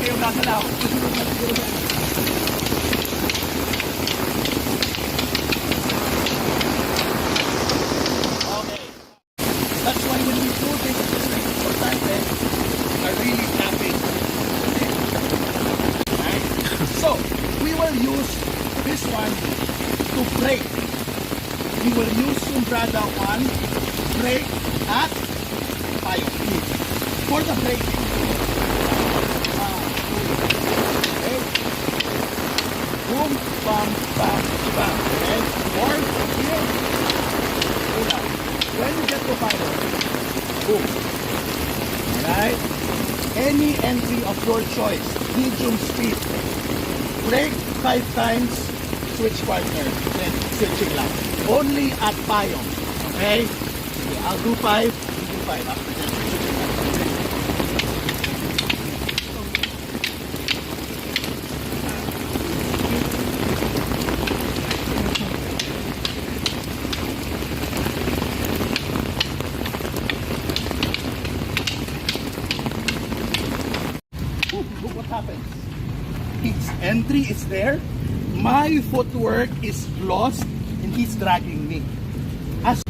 kayo gagalaw. Okay. That's why when we do this, it's very important that we are really tapping. Right? So, we will use this one to brake. We will use Sumbrada 1 brake at tayo. For the braking. Okay. Boom, bam, bam, bam. Okay? Or here. When you get to fire, boom. Alright? Any entry of your choice, medium speed. Brake 5 times, switch partner. Then switching lang. Only at payong. Okay? I'll do 5, you do 5. After that, switching lang. Look what happens. His entry is there. My footwork is lost and he's dragging me. As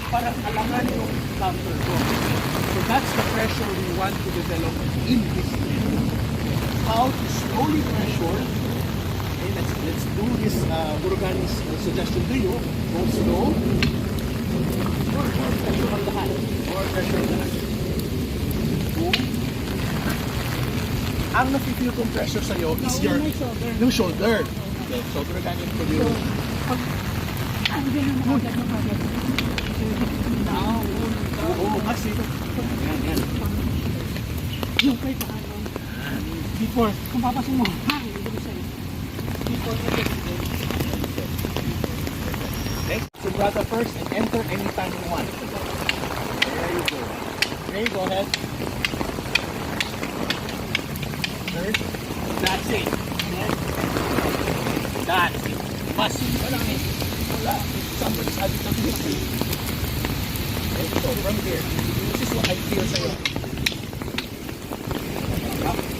parang alangan yung counter ko. So that's the pressure we want to develop in this game. How to slowly pressure. Okay, let's do this Murugani's suggestion to you. Go slow. Or pressure on the hand. Or pressure on the hand. Boom. Ang nafe-feel kong pressure sa'yo is yung shoulder. Okay, so Murugani's for you. Oo, kasi yan. Yung kay paano? Before, kung papasok mo, hang, ibig sa'yo. Before, okay, so brother first and enter anytime you want. There you go. Okay, go ahead. Third. That's it. That's it. Must. Wala. Somebody's having some history. Okay, so from here, this is what I feel sa'yo.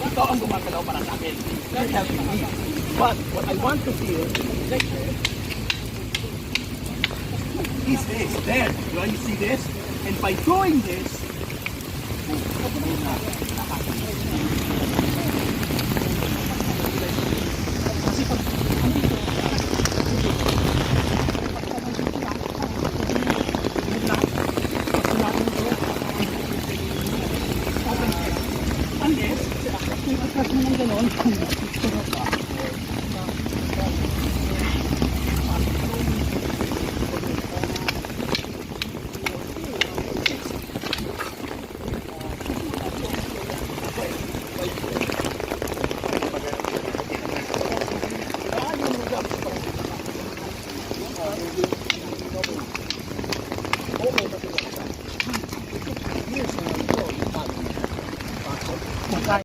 Ito ang gumagalaw para sa akin. You're helping me. But what I want to feel is this. There. Do you see this? And by doing this, boom,